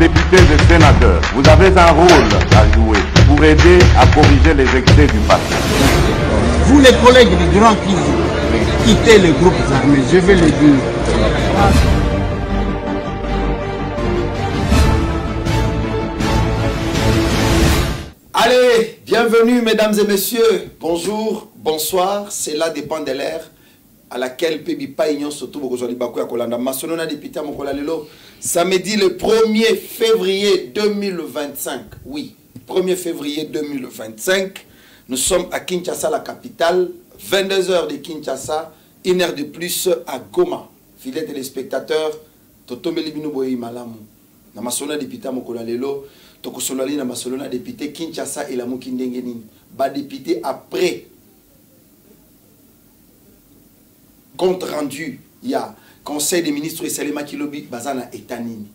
députés et sénateurs, vous avez un rôle à jouer pour aider à corriger les excès du passé. Vous les collègues du Grand Kivu, quittez les groupes armés, je vais le dire. Allez, bienvenue mesdames et messieurs, bonjour, bonsoir, c'est la dépend de l'ère à laquelle Pébi Paignon surtout Bokosoli Bakou ya Kolanda Masonona député à Mokola Lelo samedi le 1er février 2025. Oui, 1er février 2025, nous sommes à Kinshasa, la capitale, 22 h de Kinshasa, 1 heure de plus à Goma. Fidèles téléspectateurs, Toto Melibino Boyi Malamu, na Masonona député à Mokola Lelo. Tokosolali na Masolona député Kinshasa et la Mokindengeni. Ba député après compte rendu, il y a Conseil des ministres et Salema Kilobi Bazana Etanini.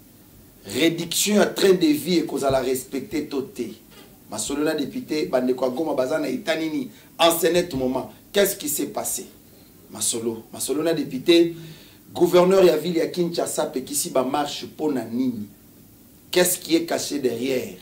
Réduction à train de vie et cause à la respecter toté. Masolona député Bandekwa Goma Bazana Etanini. En ce net moment, qu'est-ce qui s'est passé? Masolona député, gouverneur ya ville ya Kinshasa Pekisi ba marche pour Nini. Qu'est-ce qui est caché derrière?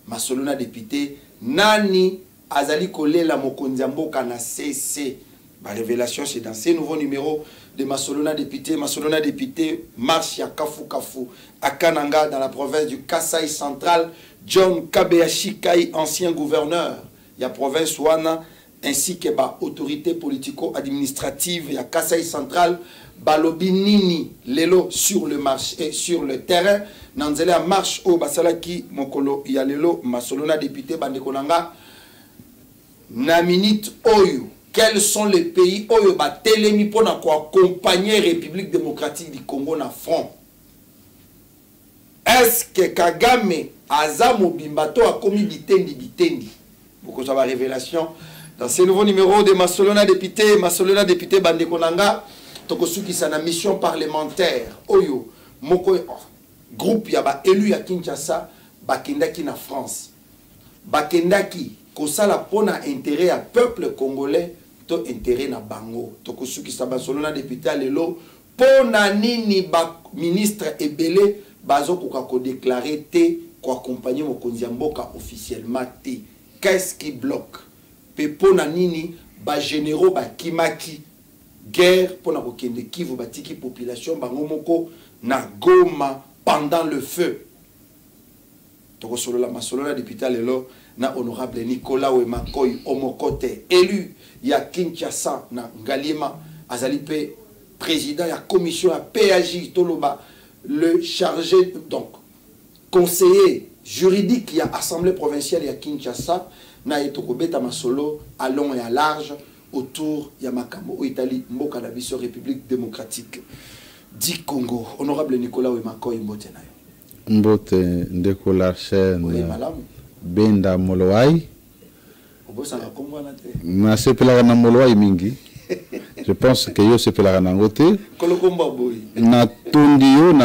Masolona député, Nani Azali Kolela Mokondiamboka na CC. Ma révélation, c'est dans ces nouveaux numéros de Masolona député. Masolona député marche à Kafu Kafu, à Kananga, dans la province du Kasaï central. John Kabeyashi Kai, ancien gouverneur. Il y a province Wana, ainsi que bah, autorité politico-administrative. Il y a Kasaï central. Balobi Nini Lelo sur le marché et sur le terrain. Nanzele a marche au Basalaki Mokolo Yalelo Masolona député Bandekolanga. Na minute Oyo. Quels sont les pays Oyo ba telemi pour accompagner République démocratique du Congo na front? Est-ce que Kagame Azamo Bimbato a commis bitendi? Beaucoup ça va révélation dans ce nouveau numéro de Masolona député Bandekolanga. Tokosuki sana mission parlementaire Oyo Moko groupe yaba élu ya Kinshasa bakendaki na France bakendaki kosala pona intérêt à peuple congolais to intérêt na bango tokosuki sa Masolona député lelo pona nini ba ministre ebele bazo koka ko déclarer te ko accompagner mokonzi mboka officiellement te. Qu'est-ce qui bloque? Pe pona nini ba généraux ba kimaki guerre pour na kokende Kivu batiki population bango moko na Goma pendant le feu. Tokosolola Masolona député lelo na honorable Nicolas Wemakoy Omokote élu ya Kinshasa na Ngaliema azalipe président ya commission ya PAJ Toloba le chargé donc conseiller juridique ya assemblée provinciale ya Kinshasa na etokobeta masolo à long et à large autour de Yamakambo au Italie, Mboka na biso République démocratique du Congo. Honorable Nicolas Wemakoy Mbote na yo. Mbote ndeko la chaîne Benda Molowai. Obosa na kombo na te. Na sepela na Molowai mingi. Je pense que yo sepela na ngote. Kolo komba boy. Na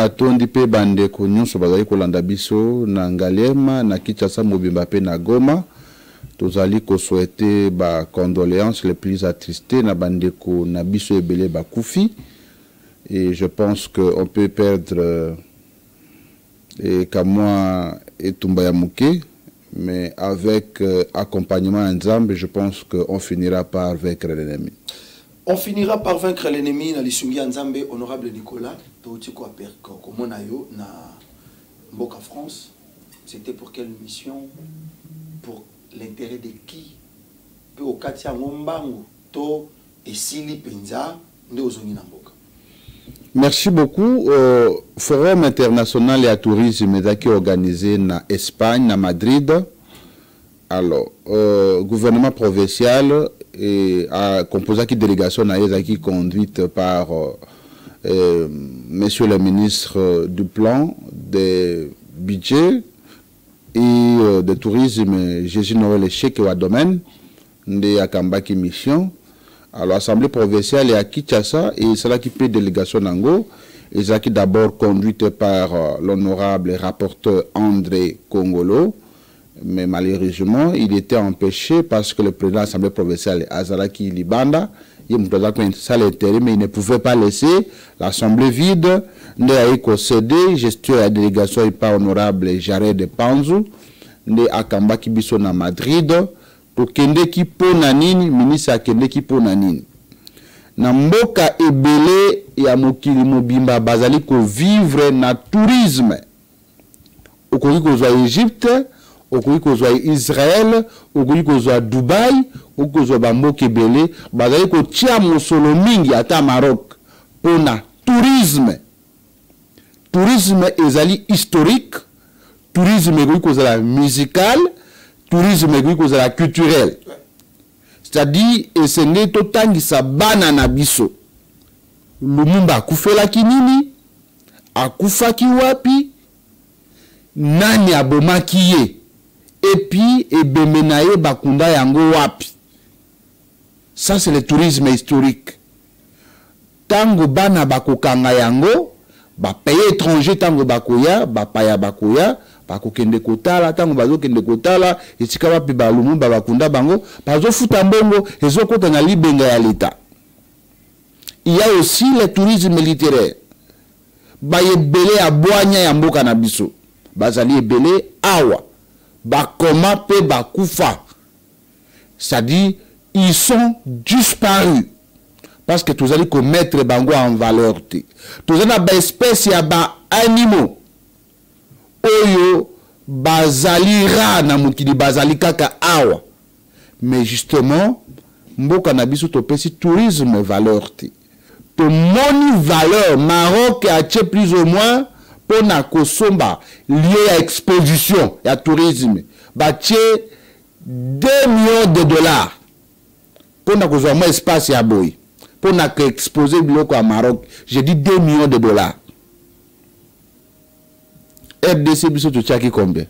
tondi pe bandeko nyonso bazali kolanda biso na Ngaliema na Kinshasa mobimba pe na Goma. Tous allons souhaiter ba condoléances les plus attristées na bandeko na biso ebele ba koufi et je pense que on peut perdre et Kamwa et Tumbaya Mouké mais avec accompagnement ensemble je pense qu'on finira par vaincre l'ennemi. On finira par vaincre l'ennemi na lisungi Nzambe. Honorable Nicolas touti ko aperko komona yo na Mboka France. C'était pour quelle mission? Pour l'intérêt de qui? Peu au katia ngombango to esili penza nde ozongi na mboka. Merci beaucoup. Forum international et à tourisme qui est organisé en Espagne, na Madrid. Alors, gouvernement provincial a composé une délégation qui conduite par monsieur le ministre du plan des budgets et de tourisme, Jésus Noël Chèque ou à domaine de Akambaki mission. Alors, l'Assemblée provinciale est à Kinshasa et c'est là qui fait délégation Nango. Et c'est qui d'abord conduite par l'honorable rapporteur André Kongolo. Mais malheureusement, il était empêché parce que le président de l'Assemblée provinciale, Azaraki Libanda, il mais il ne pouvait pas laisser l'Assemblée vide. Il a cédé, gestion de la délégation n'est pas honorable, Jared de Panzu, il a Kamba Kibiso na Madrid, pour kende ki pona nini, ministre a kende ki pona nini. Na mboka ebele ya mokili mobimba bazali ko vivre na tourisme. Okoki kozwa Égypte, okoki kozwa Israël, okoki kozwa Dubaï, okoki kozwa bamboka ebele bazali ko tia mosolo mingi ata Maroc pona tourisme. Tourisme ezali historique, tourisme okoki kozala musical, tourisme okoki kozala culturel. C'est-à-dire, et ce n'est autant que ça banana biso. Lumumba akufela kinini, akufa kiwapi, nani abomaki ye, et puis ebemenaye bakunda yango wapi. Ça c'est le tourisme historique. Tango bana bakokanga yango, ba pays étranger tango bakoya, ba paya bakoya, bakokende kotala tango bazokende kotala etika wapi ba Lumumba bakunda bango bazo futa mbongo ezokota na libenga ya l'État. Il y a aussi le tourisme littéraire. Ba yebele abwanya ya mboka na biso. Bazali ebele awa. Ba koma pe bakufa. C'est-à-dire ils sont disparus parce que tous allez mettre bango en valeur. Tous allez ba espèce ya ba animaux. Oyo bazali ra na mukili bazali kaka awa. Mais justement mboka na biso topesi tourisme valeur te. To moni valeur Maroc a plus ou moins pour na kosomba lié à exposition ya tourisme batie 2 millions de dollars pour na kozwa mo espace ya boy pour na exposer biloko à Maroc. J'ai dit 2 millions de dollars. RDC biso to tchaki combien?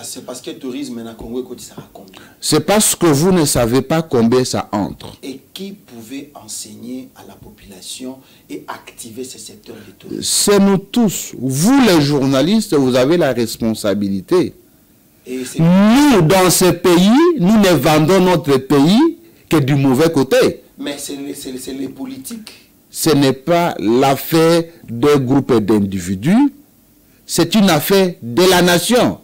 C'est parce que le tourisme na Congo ça combien? C'est parce que vous ne savez pas combien ça entre. Et qui pouvait enseigner à la population et activer ce secteur du tourisme? C'est nous tous. Vous les journalistes, vous avez la responsabilité. Nous, dans ce pays, nous ne vendons notre pays que du mauvais côté. Mais c'est les politiques. Ce n'est pas l'affaire d'un groupe d'individus, c'est une affaire de la nation.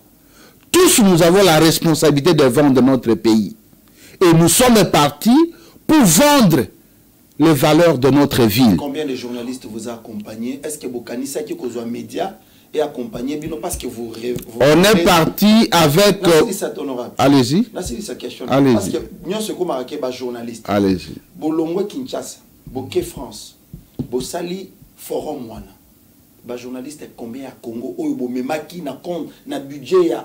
Tous nous avons la responsabilité de vendre notre pays. Et nous sommes partis pour vendre les valeurs de notre ville. Combien de journalistes vous accompagnez? Est-ce que vous connaissez que vous avez médias et accompagné parce que vous on est parti avec... Allez-y. Allez-y. Parce que nous sommes des journalistes. Allez-y. Bolongo Kinshasa, Boké France, Bossali Forum Wana. Ba journaliste combien à Congo ou bomemaki na compte na budget ya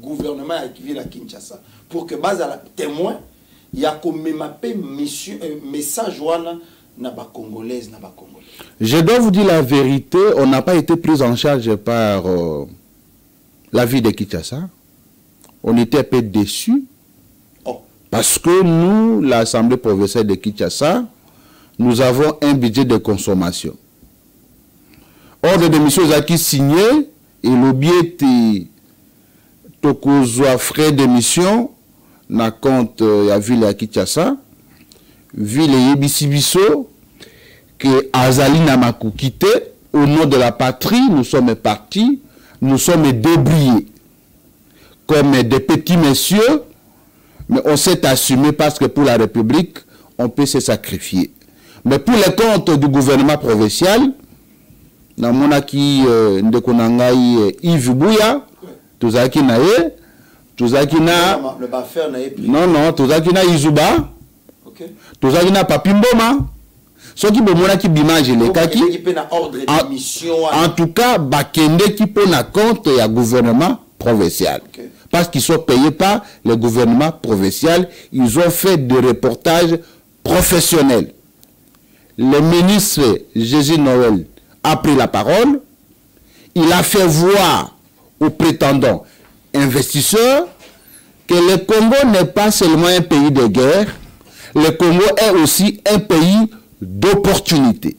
gouvernement qui vient à Kinshasa pour que base à la témoin ya komemapé mission message wana na ba congolaise na ba congolais. Je dois vous dire la vérité, on n'a pas été pris en charge par la ville de Kinshasa. On était un peu déçus. Parce que nous, l'Assemblée provinciale de Kinshasa, nous avons un budget de consommation. Ordre de mission qui signé et l'objet tokozwa frais de mission na compte ya ville ya Kinshasa ville yebisibiso que azali na makukite au nom de la patrie nous sommes partis, nous sommes débrouillés comme des petits messieurs, mais on s'est assumé parce que pour la République on peut se sacrifier. Mais pour les comptes du gouvernement provincial na monaki ndeko na ngai Yves Bouya tozaki na ye tozaki na le bafer na ye non tozaki na Izuba tozaki na Papi Mboma soki bomonaki bimage lekaki en tout cas bakende ki pona compte ya gouvernement provincial parce qu'ils sont payés par le gouvernement provincial. Ils ont fait des reportages professionnels. Le ministre Jésus Noël a pris la parole, il a fait voir aux prétendants investisseurs que le Congo n'est pas seulement un pays de guerre, le Congo est aussi un pays d'opportunité.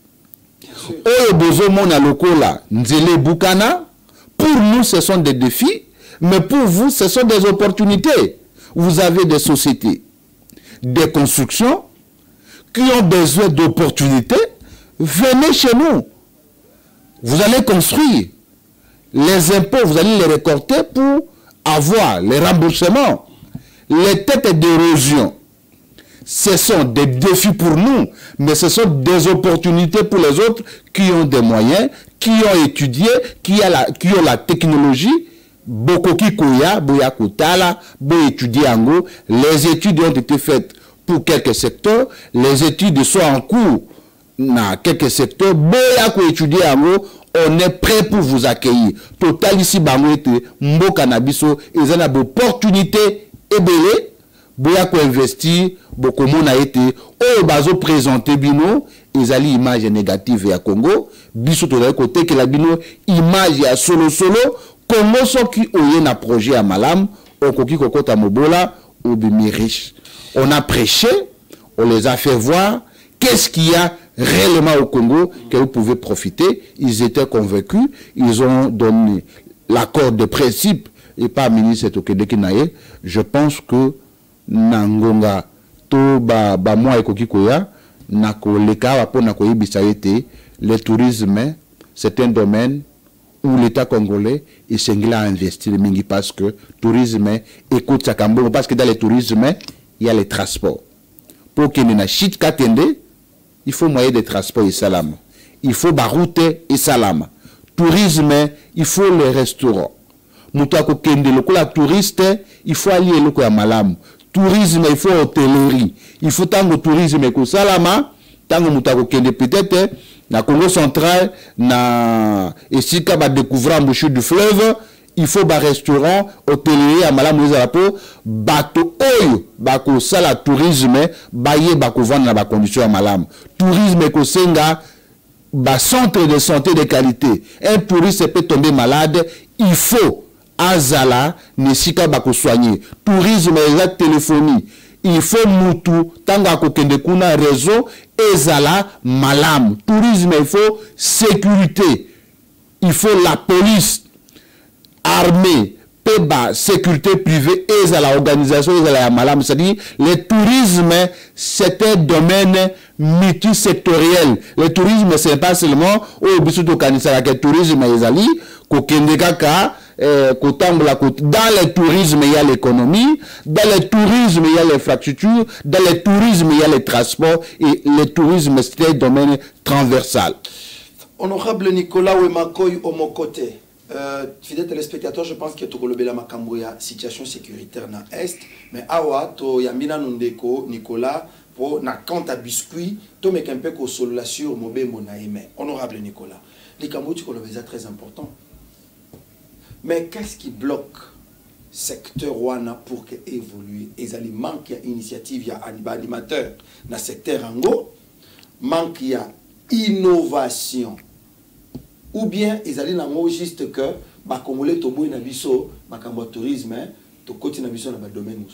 Pour nous, ce sont des défis, Mais pour vous, ce sont des opportunités. Vous avez des sociétés, des constructions qui ont besoin d'opportunités. Venez chez nous. Vous allez construire. Les impôts, vous allez les récolter pour avoir les remboursements. Les têtes d'érosion, ce sont des défis pour nous, mais ce sont des opportunités pour les autres qui ont des moyens, qui ont étudié, qui ont la technologie. Bokoki Koya, Boya Kotala, Boya étudié Ango. Les études ont été faites pour quelques secteurs. Les études sont en cours dans quelques secteurs. Boya Ko étudié Ango. On est prêt pour vous accueillir. Total ici, Bangoete, Mboka Nabiso, ils ont une opportunité ébélée. Boya ko investir, beaucoup de monde a été, au bazo présenté bino, ils ont l'image négative à Congo. Biso to le côté que la bino image à solo. Congo so qui oye na projet à Malam, au koki kokota mobola, au bimi riche. On a prêché, on les a fait voir qu'est-ce qu'il y a réellement au Congo que vous pouvez profiter. Ils étaient convaincus, ils ont donné l'accord de principe et pas ministre Tokedeki Naye. Je pense que Nangonga to ba moi et koki koya na ko leka wa po na ko yibisayete le tourisme c'est un domaine où l'État congolais il s'engage à investir mingi parce que tourisme écoute sa kambo parce que dans le tourisme il y a les transports. Pour qu'il n'y ait chit katende, il faut moyen de transport et salam. Il faut baroute et salam. Tourisme, il faut les restaurants. Moutako kende lokola touriste, il faut aller lokola malam. Tourisme, il faut hôtellerie. Il faut tango tourisme ko salama, tango moutako kende peut-être na Congo central na esika ba découvrir embouchure du fleuve. Il faut ba restaurant, hôtellerie à malam les alapo, bato oyo bako sala tourisme, baye bako vendre na ba condition à malam. Tourisme ko senga ba centre de santé de qualité. Un touriste peut tomber malade, il faut azala nesika bako soigner. Tourisme la téléphonie. Il faut mutu tanga ko kende kuna réseau ezala malam. Tourisme il faut sécurité. Il faut la police armée, PEBA, sécurité privée et à l'organisation et à la malam. C'est-à-dire, le tourisme, c'est un domaine multisectoriel. Le tourisme, ce n'est pas seulement au Bisuto Kanisa, le tourisme, Ezali, Kokendekaka, dans le tourisme, il y a l'économie, dans le tourisme, il y a l'infrastructure, dans le tourisme, il y a les transports, et le tourisme, c'est un domaine transversal. Honorable Nicolas Wemakoy Omokote, fidèles téléspectateurs, je pense que tu as la Makambouya situation sécuritaire dans l'Est, mais awa to yambina nundeko Nicolas pour na compte à biscuit, to mec un peu solo la sur mobé monaïme. Honorable Nicolas, les Cambodges c'est très important. Mais qu'est-ce qui bloque secteur Wana pour que évolue? Les aliments qui a initiative, il y a animateur dans le secteur Ango, manque il y a innovation. Ou bien ils allaient dans le juste que Congolais tobo na biso makambo tourisme to côté na biso na domaine.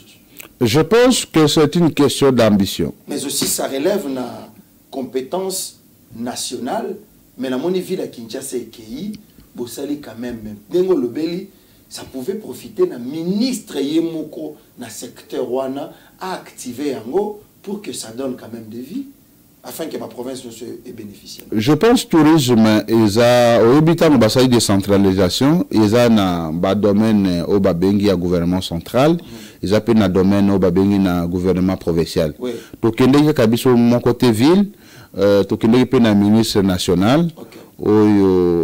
Je pense que c'est une question d'ambition. Mais aussi ça relève na compétence nationale, mais la moni ville à Kinshasa et Kei, Bossali quand même Dengo Lobeli, ça pouvait profiter na ministre Yemoko na secteur Wana à activer Ango pour que ça donne quand même des vies. Afin que ma province ne soit bénéficiaire. Je pense que le tourisme, il a au habitant de décentralisation, il a un domaine au Babengi à gouvernement central, il a un domaine au Babengi à gouvernement provincial. Donc, il y a mon côté ville, il y a un ministre national, je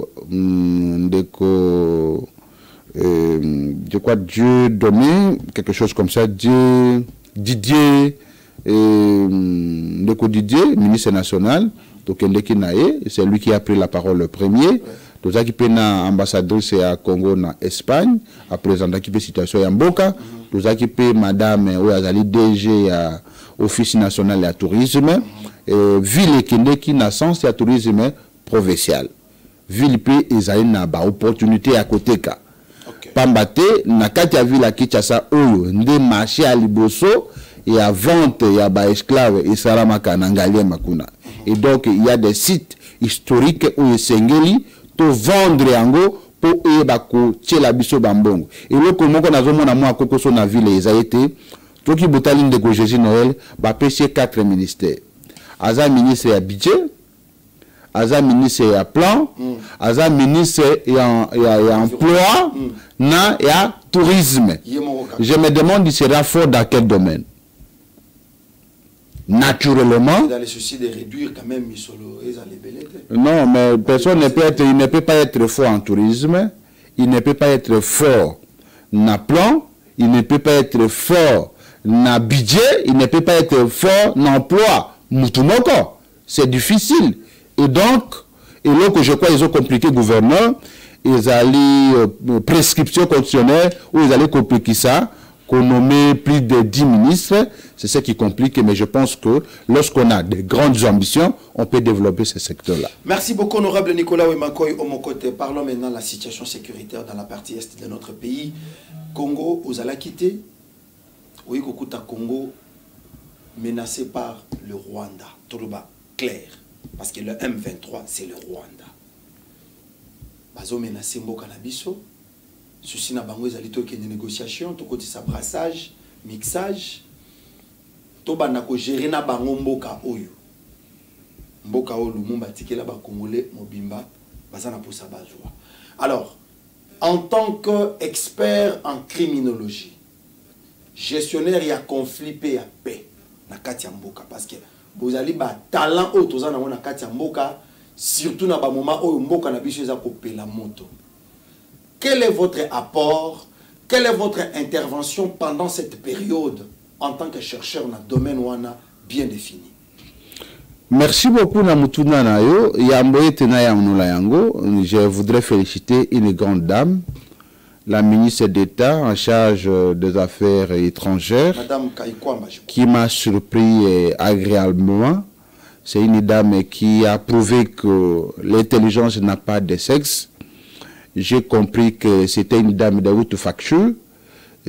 crois Dieu donné, quelque chose comme ça, Didier. Didier, ministre national, c'est lui qui a pris la parole le premier. Tout ça qui peut ambassadrice à Congo, en Espagne, à présenter qui peut situation à Mboka. Tout ça qui peut madame Ouazali DG à Office national de tourisme. Ville qui n'a sens à tourisme provincial. Ville peut une opportunité à côté. Pambate, na kati ya ville à Kinshasa, ndé marché à Liboso. Il y a vente, il y a esclaves, et saramaka nangalie makuna. Et donc, il y a des sites historiques où il s'engeli, pour vendre yango, pour la biso bambongo. Et le comment qu'on a zomona moi koko so na ville les a été tout qui botaline de Jésus Noël ba pêcher 4 ministères. Aza ministre ya budget, aza ministre ya plan, aza ministre ya emploi, na ya tourisme. Je me demande il sera fort dans quel domaine. Naturellement. Dans les soucis de réduire quand même non, mais personne ne peut être, il ne peut pas être fort en tourisme, il ne peut pas être fort en plan, il ne peut pas être fort en budget, il ne peut pas être fort en emploi. Moutoumoko, c'est difficile. Et donc, et là que je crois ils ont compliqué le gouverneur, ils allaient prescription constitutionnelle, ou ils allaient compliquer ça, qu'on nommait plus de 10 ministres, c'est ce qui complique, mais je pense que lorsqu'on a de grandes ambitions, on peut développer ce secteur-là. Merci beaucoup, honorable Nicolas Wemakoy Omokote. Parlons maintenant de la situation sécuritaire dans la partie est de notre pays. Congo, vous allez quitter. Oui, Kokuta Congo, menacé par le Rwanda. Toloba, clair. Parce que le M23, c'est le Rwanda. Bazo menacé Mboka Nabiso. Ceci n'a pas été une négociation, tout côté sa brassage, mixage. Tout bana ko gérer na bango mboka oyo. Mboka oyo lumumba tikela ba congolais mobimba bazana pour sa bazwa. Alors, en tant qu'expert en criminologie, gestionnaire ya conflit paix à paix na kati ya mboka parce que vous allez ba talent oyo tozana na kati ya mboka surtout na ba moment oyo mboka na biso eza ko pela moto. Quel est votre apport, quelle est votre intervention pendant cette période en tant que chercheur dans le domaine wana bien défini? Merci beaucoup Namutuna Nayo. Je voudrais féliciter une grande dame, la ministre d'État en charge des Affaires étrangères, Madame Kaikwamba, qui m'a surpris agréablement. C'est une dame qui a prouvé que l'intelligence n'a pas de sexe. J'ai compris que c'était une dame de haute facture.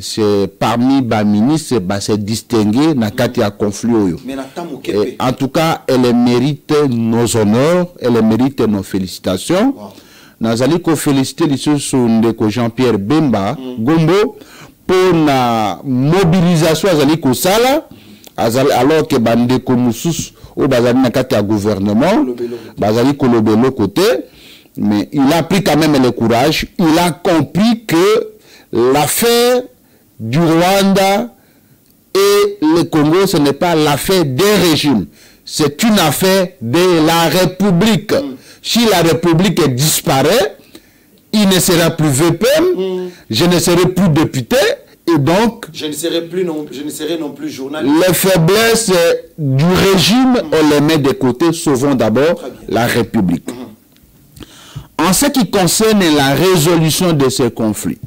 C'est parmi les ministres, c'est distingué dans le conflit. En tout cas, elle mérite nos honneurs, elle mérite nos félicitations. Nous allons féliciter Jean-Pierre Bemba Gombo pour la mobilisation alors que Bandeko Moussous au gouvernement, côté. Mais il a pris quand même le courage. Il a compris que l'affaire du Rwanda et le Congo, ce n'est pas l'affaire des régimes. C'est une affaire de la République. Si la République disparaît, il ne sera plus VPM, je ne serai plus député, et donc... Je ne serai non plus journaliste. Les faiblesses du régime, on les met de côté, sauvons d'abord la République. En ce qui concerne la résolution de ces conflits,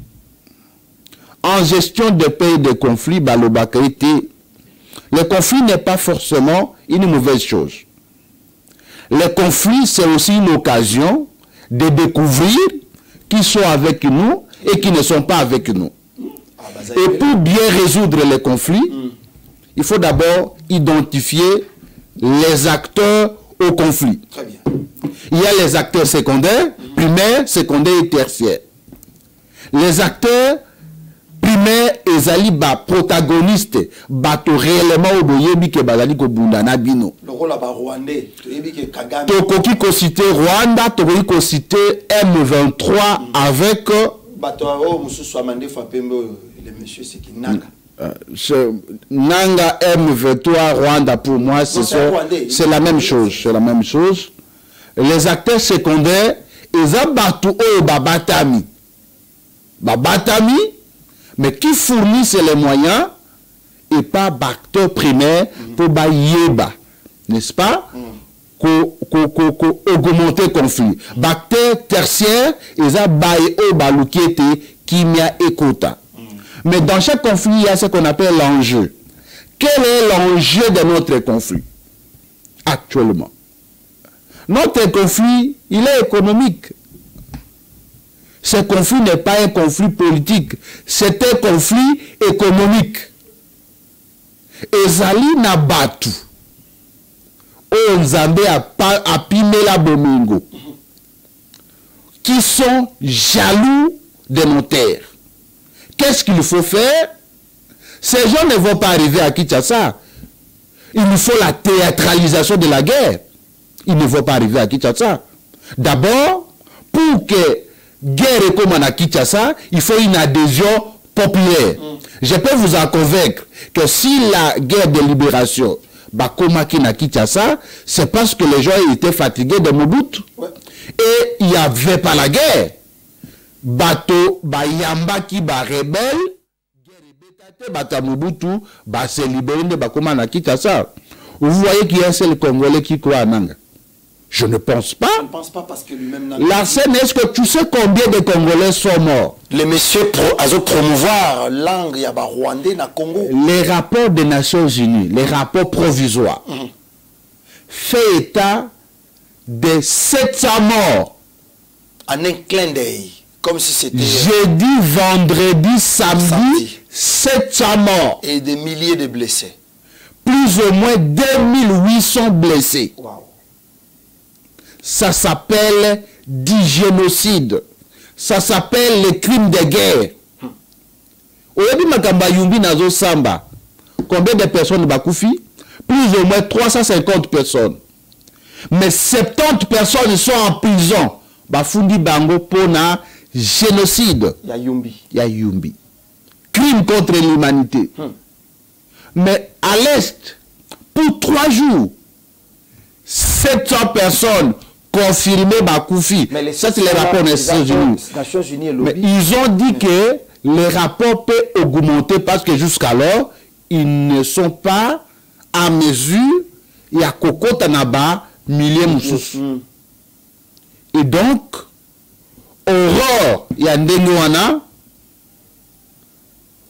en gestion de paix et de conflits, le conflit n'est pas forcément une mauvaise chose. Le conflit, c'est aussi une occasion de découvrir qui sont avec nous et qui ne sont pas avec nous. Et pour bien résoudre les conflits, il faut d'abord identifier les acteurs au conflit. Très bien. Il y a les acteurs secondaires, primaires, secondaires et tertiaires. Les acteurs primaires et zaliba protagonistes bato réellement oboyebi ke bazali ko bundana bino. Le rôle à Rwandais, Kagame. Tokoki ko citer Rwanda, tokoki ko citer M23 avec bato o mususu amande fapembo le monsieur c'est qui Nanga. Nanga M23 Rwanda pour moi c'est la même chose, c'est la même chose. Les acteurs secondaires ils abattu o babatami. Babatami mais qui fournissent les moyens et pas acteurs primaires pour yeba, n'est-ce pas? Augmenter le conflit. Acteurs tertiaires ils abattu o balukiete kimia ekota. Mais dans chaque conflit, il y a ce qu'on appelle l'enjeu. Quel est l'enjeu de notre conflit actuellement? Notre conflit, il est économique. Ce conflit n'est pas un conflit politique, c'est un conflit économique. Ezali na batu. O Nzambe a pimé la bomingo. qui sont jaloux de nos terres. Qu'est-ce qu'il faut faire? Ces gens ne vont pas arriver à Kinshasa. Il nous faut la théâtralisation de la guerre. Ils ne vont pas arriver à Kinshasa. D'abord, pour que guerre est comme à Kinshasa, il faut une adhésion populaire. Je peux vous en convaincre que si la guerre de libération Bakomaki na Kinshasa, c'est parce que les gens étaient fatigués de Mobutu. Ouais. Et il n'y avait pas la guerre. Bato, Bayamba qui ba rebelle, Bata Mobutu, ba se libérer de Bakoma na Kinshasa. Vous voyez qu'il y a un seul Congolais qui croit à Nanga. Je ne pense pas. Je ne pense pas parce que lui-même... La scène, est-ce que tu sais combien de Congolais sont morts? Les messieurs ont promouvoir langue yaba rwandais na Congo. Les rapports des Nations Unies, les rapports provisoires, fait état de 700 morts. En un clin d'œil. Comme si c'était... Jeudi, vendredi, samedi, 700 morts. Et des milliers de blessés. Plus ou moins 2800 blessés. Wow. Ça s'appelle du génocide. Ça s'appelle les crimes de guerre. Aujourd'hui, Makamba Yumbi Nazo Samba. Combien de personnes Bakoufi? Plus ou moins 350 personnes. Mais 70 personnes sont en prison. Bafundi Bango Pona, génocide. Ya Yumbi. Ya Yumbi. Crime contre l'humanité. Mais à l'Est, pour 3 jours, 700 personnes confirmées Bakoufi. Ça, c'est les rapports des Nations Unies. Mais ils ont dit que les rapports peuvent augmenter parce que jusqu'alors, ils ne sont pas à mesure. Il y a Koko Tanaba, milliers de Et donc, Aurore, il y a Ndengouana,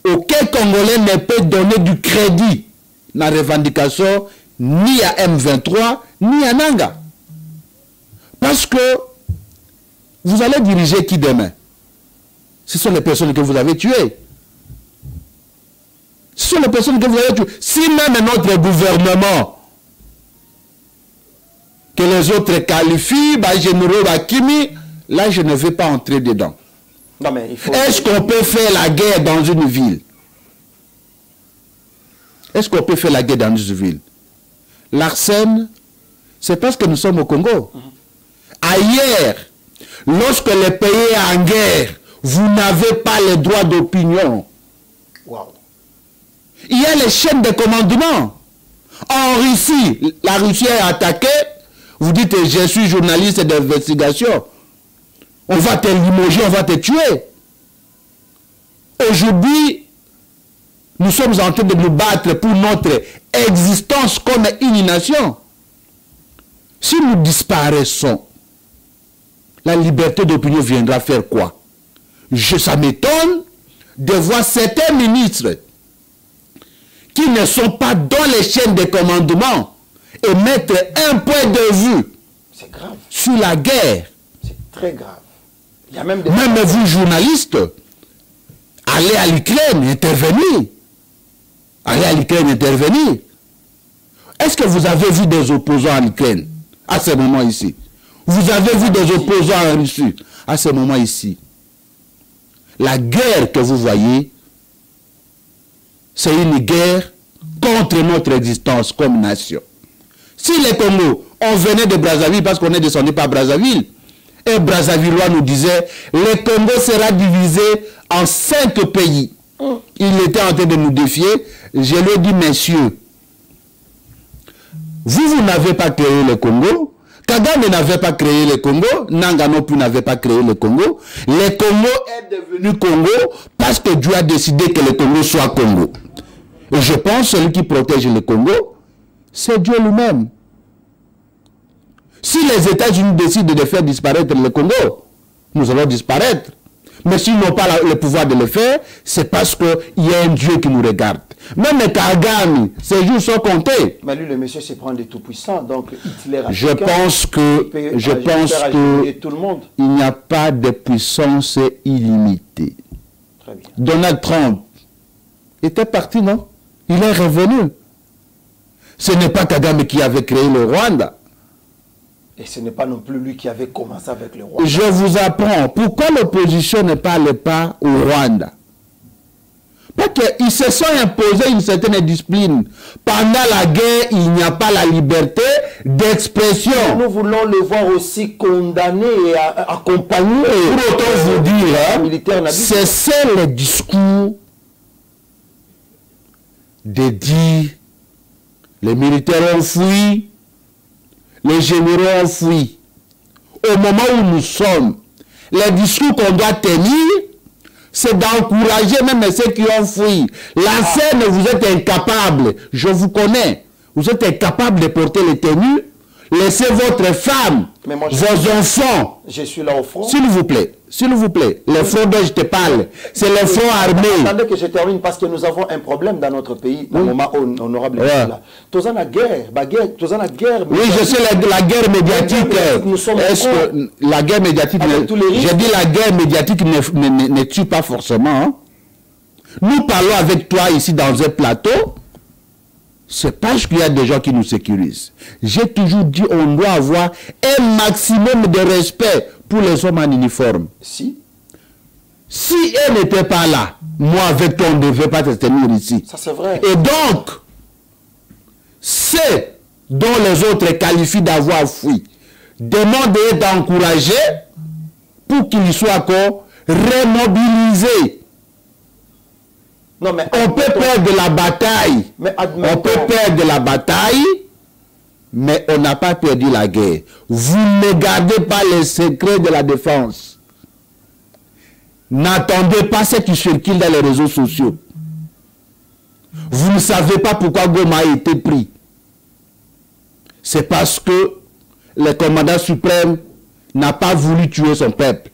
aucun Congolais ne peut donner du crédit dans la revendication ni à M23, ni à Nanga. Parce que vous allez diriger qui demain? Ce sont les personnes que vous avez tuées. Ce sont les personnes que vous avez tuées. Si même notre gouvernement, que les autres qualifient, généraux, Kimi, là je ne vais pas entrer dedans. Est-ce qu'on peut faire la guerre dans une ville? Est-ce qu'on peut faire la guerre dans une ville? L'arsène, c'est parce que nous sommes au Congo. Ailleurs, lorsque le pays est en guerre, vous n'avez pas le droit d'opinion. Wow. Il y a les chaînes de commandement. En Russie, la Russie est attaquée. Vous dites, je suis journaliste d'investigation. On va te limoger, on va te tuer. Aujourd'hui, nous sommes en train de nous battre pour notre existence comme une nation. Si nous disparaissons, la liberté d'opinion viendra faire quoi? Ça m'étonne de voir certains ministres qui ne sont pas dans les chaînes de commandement et mettre un point de vue sur la guerre. C'est très grave. Il y a même vous, journalistes, allez à l'Ukraine, intervenir. Allez à l'Ukraine, intervenir. Est-ce que vous avez vu des opposants en Ukraine à ce moment ici? Vous avez vu des opposants en Russie à ce moment ici? La guerre que vous voyez, c'est une guerre contre notre existence comme nation. Si les Congo, on venait de Brazzaville parce qu'on est descendu par Brazzaville, et Brazzavillois nous disait, le Congo sera divisé en 5 pays. Il était en train de nous défier. Je lui ai dit, messieurs, vous n'avez pas créé le Congo. Kagame n'avait pas créé le Congo. Nanga non plus n'avait pas créé le Congo. Le Congo est devenu Congo parce que Dieu a décidé que le Congo soit Congo. Et je pense que celui qui protège le Congo, c'est Dieu lui-même. Si les États-Unis décident de faire disparaître le Congo, nous allons disparaître. Mais s'ils n'ont pas le pouvoir de le faire, c'est parce qu'il y a un Dieu qui nous regarde. Même Kagame, ses jours sont comptés. Mais lui, le monsieur se prend des tout-puissants, donc Hitler a je pense que il n'y a pas de puissance illimitée. Très bien. Donald Trump était parti, non? Il est revenu. Ce n'est pas Kagame qui avait créé le Rwanda. Et ce n'est pas non plus lui qui avait commencé avec le roi. Je vous apprends. Pourquoi l'opposition ne parle pas au Rwanda? Parce qu'ils se sont imposés une certaine discipline. Pendant la guerre, il n'y a pas la liberté d'expression. Nous voulons le voir aussi condamné et accompagné. Pour autant vous dire, c'est ça le discours de dire les militaires ont fui, les généraux ont fui. Au moment où nous sommes, le discours qu'on doit tenir, c'est d'encourager même ceux qui ont fui. La scène, vous êtes incapable, je vous connais, vous êtes incapable de porter les tenues, laissez votre femme, vos enfants. Je suis là au front. S'il vous plaît, le front dont je te parle, c'est le front armé. Attendez que je termine parce que nous avons un problème dans notre pays, dans le moment honorable. Tous en la guerre, oui, je sais la guerre médiatique. Est-ce que la guerre médiatique, je dis la guerre médiatique ne tue pas forcément. Hein? Nous parlons avec toi ici dans un plateau. C'est parce qu'il y a des gens qui nous sécurisent. J'ai toujours dit on doit avoir un maximum de respect pour les hommes en uniforme. Si elle n'était pas là, moi avec toi on ne devait pas te tenir ici. Ça c'est vrai. Et donc, ceux dont les autres qualifient d'avoir fui, demandent d'être encouragés pour qu'ils soient encore remobilisés. Non, mais on peut perdre la bataille. On peut perdre la bataille, mais on n'a pas perdu la guerre. Vous ne gardez pas les secrets de la défense. N'attendez pas ce qui circule dans les réseaux sociaux. Vous ne savez pas pourquoi Goma a été pris. C'est parce que le commandant suprême n'a pas voulu tuer son peuple.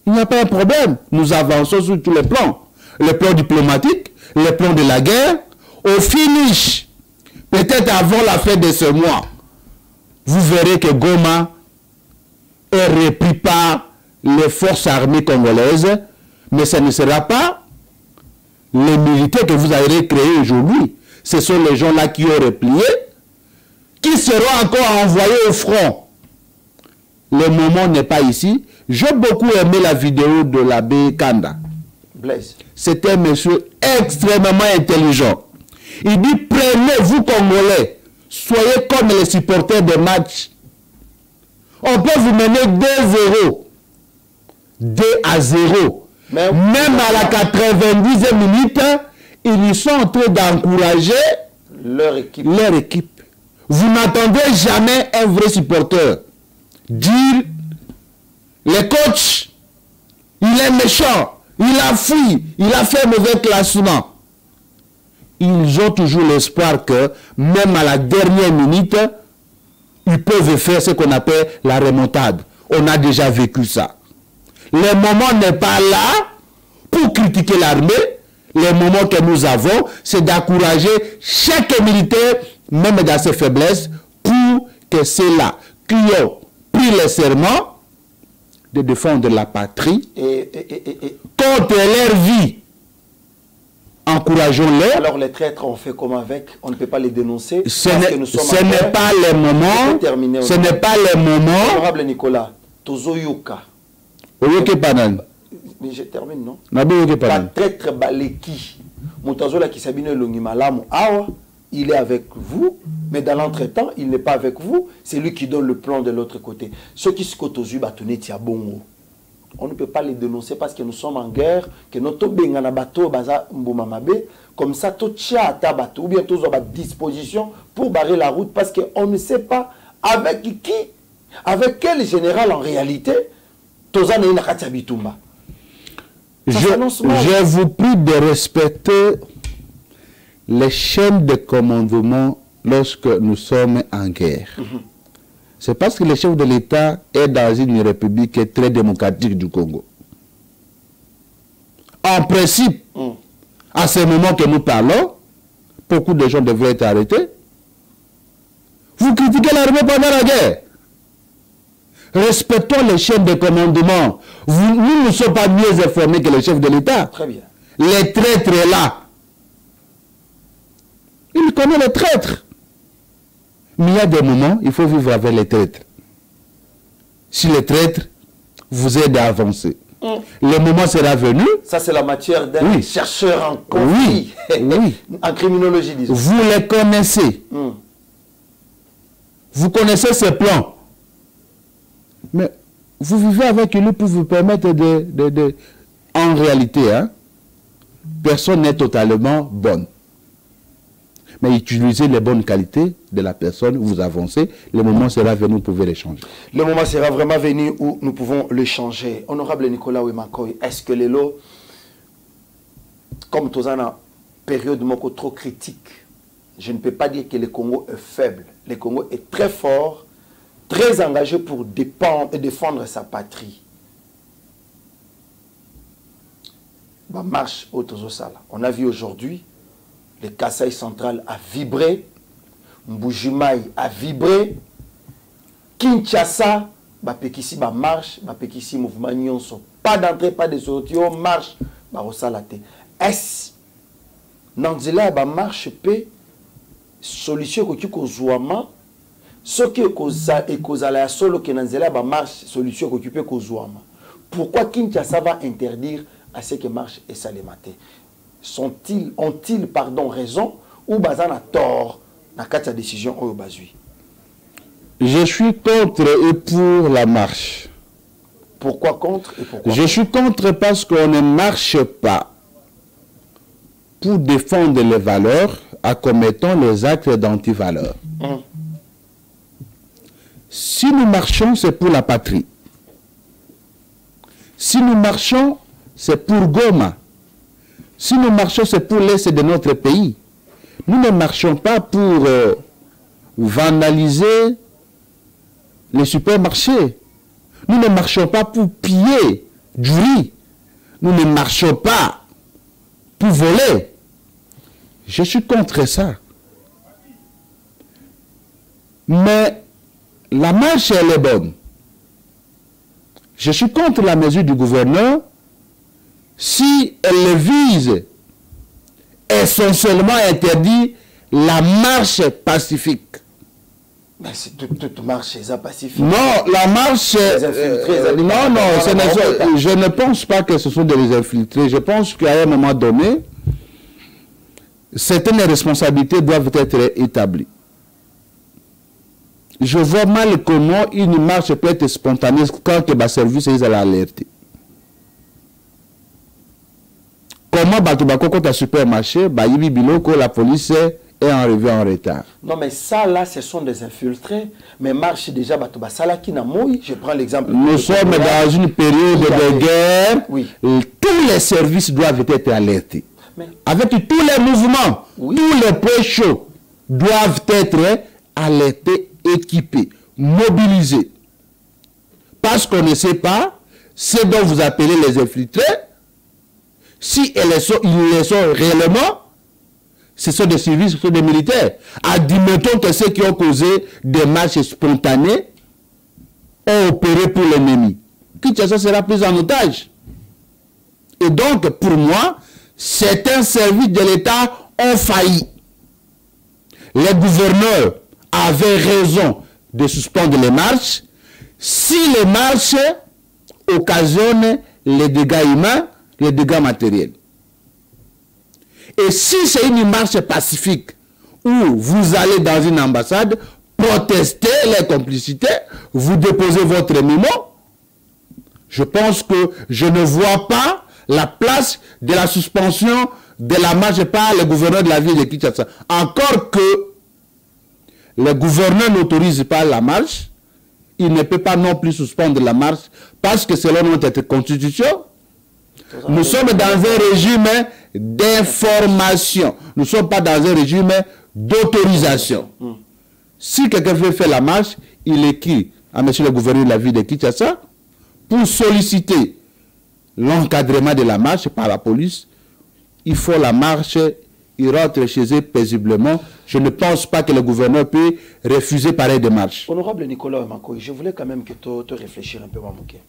Il n'y a pas un problème. Nous avançons sur tous les plans. Le plan diplomatique, le plan de la guerre, au finish, peut-être avant la fin de ce mois, vous verrez que Goma est repris par les forces armées congolaises, mais ce ne sera pas les militaires que vous avez créés aujourd'hui. Ce sont les gens-là qui ont replié, qui seront encore envoyés au front. Le moment n'est pas ici. J'ai beaucoup aimé la vidéo de l'abbé Kanda. C'était un monsieur extrêmement intelligent. Il dit, prenez, vous Congolais, soyez comme les supporters des matchs. On peut vous mener 2-0. 2-0. Même à la 90e minute, ils sont en train d'encourager leur équipe. Vous n'entendez jamais un vrai supporter dire, le coach, il est méchant. Il a fui, il a fait un mauvais classement. Ils ont toujours l'espoir que, même à la dernière minute, ils peuvent faire ce qu'on appelle la remontade. On a déjà vécu ça. Le moment n'est pas là pour critiquer l'armée. Le moment que nous avons, c'est d'encourager chaque militaire, même dans ses faiblesses, pour que ceux-là qui ont pris le serment de défendre la patrie contre leur vie. Encourageons-les. Alors les traîtres, on fait comment avec? On ne peut pas les dénoncer. Ce n'est pas le moment. Ce n'est pas le moment. Honorable Nicolas, Tozoyoka. Oyoke Panan. Mais je termine, non? Pas traître baleki. Moutazola qui s'abine l'ongimalamu. Awa, il est avec vous, mais dans l'entretemps, il n'est pas avec vous. C'est lui qui donne le plan de l'autre côté. Ceux qui se cotosu bâtonnet bongo. On ne peut pas les dénoncer parce que nous sommes en guerre, que notre bengana bateau baza mbomamabe, comme ça tout tcha ta bateau ou bien tous à disposition pour barrer la route parce qu'on ne sait pas avec qui, avec quel général en réalité, tozana ina katia bitumba. Je vous prie de respecter les chaînes de commandement lorsque nous sommes en guerre. C'est parce que le chef de l'État est dans une république très démocratique du Congo. En principe, à ce moment que nous parlons, beaucoup de gens devraient être arrêtés. Vous critiquez l'armée pendant la guerre. Respectons les chaînes de commandement. Nous ne sommes pas mieux informés que le chef de l'État. Très bien. Les traîtres là. Il connaît les traîtres. Mais il y a des moments, il faut vivre avec les traîtres. Si les traîtres vous aident à avancer, le moment sera venu. Ça, c'est la matière d'un chercheur en conflit, en criminologie, disons. Vous les connaissez. Vous connaissez ses plans. Mais vous vivez avec lui pour vous permettre de... En réalité, hein, personne n'est totalement bonne. Mais utilisez les bonnes qualités de la personne, vous avancez, le moment sera venu, vous pouvez les changer. Le moment sera vraiment venu où nous pouvons le changer. Honorable Nicolas Ouemakoy, est-ce que les lots, comme tous en période trop critique, je ne peux pas dire que le Congo est faible. Le Congo est très fort, très engagé pour défendre sa patrie. Bah, marche au Tozosala. On a vu aujourd'hui, le Kasaï central a vibré, Mbujimaï a vibré, Kinshasa, bah pekisi ba marche, bah pekisi mouvement nyonso, pas d'entrée, pas de sortie, on marche, bah rosalate. Est-ce nanzela ba marche pe solution ko tuko zouama, ce qui est kozala solo que nanzela ba marche solution ko tupe ko zouama. Pourquoi Kinshasa va interdire à ce que marche et salématé? Ont-ils raison ou bazan a tort dans la décision au bazui? Je suis contre et pour la marche. Pourquoi contre et pourquoi? Je suis contre parce qu'on ne marche pas pour défendre les valeurs en commettant les actes d'antivaleurs. Si nous marchons, c'est pour la patrie. Si nous marchons, c'est pour Goma. Si nous marchons, c'est pour l'Est de notre pays. Nous ne marchons pas pour vandaliser les supermarchés. Nous ne marchons pas pour piller du riz. Nous ne marchons pas pour voler. Je suis contre ça. Mais la marche, elle est bonne. Je suis contre la mesure du gouverneur si elle vise essentiellement interdit la marche pacifique. Mais c'est toute marche est pacifique. Non, la marche... je ne pense pas que ce sont des infiltrés. Je pense qu'à un moment donné, certaines responsabilités doivent être établies. Je vois mal comment une marche peut être spontanée quand le service est à l'alerter. Comment quand un supermarché, la police est arrivée en retard. Non, mais ça là, ce sont des infiltrés. Mais marche déjà, je prends l'exemple. Nous sommes dans une période de guerre. Oui. Tous les services doivent être alertés. Mais... avec tous les mouvements, tous les points chauds doivent être alertés, équipés, mobilisés. Parce qu'on ne sait pas ce dont vous appelez les infiltrés. Si ils les sont réellement, ce sont des civils, ce sont des militaires. Admettons que ceux qui ont causé des marches spontanées ont opéré pour l'ennemi. Kinshasa sera pris en otage. Et donc, pour moi, certains services de l'État ont failli. Les gouverneurs avaient raison de suspendre les marches si les marches occasionnent les dégâts humains, les dégâts matériels. Et si c'est une marche pacifique où vous allez dans une ambassade, protester les complicités, vous déposez votre mémo, je pense que je ne vois pas la place de la suspension de la marche par le gouverneur de la ville de Kinshasa. Encore que le gouverneur n'autorise pas la marche, il ne peut pas non plus suspendre la marche parce que selon notre constitution, nous sommes dans un régime d'information. Nous ne sommes pas dans un régime d'autorisation. Si quelqu'un veut faire la marche, il écrit à monsieur le gouverneur de la ville de Kinshasa pour solliciter l'encadrement de la marche par la police. Il faut la marche, il rentre chez eux paisiblement. Je ne pense pas que le gouverneur peut refuser pareille démarche. Honorable Nicolas Ouemakoy, je voulais quand même que tu réfléchir un peu, Mamouké.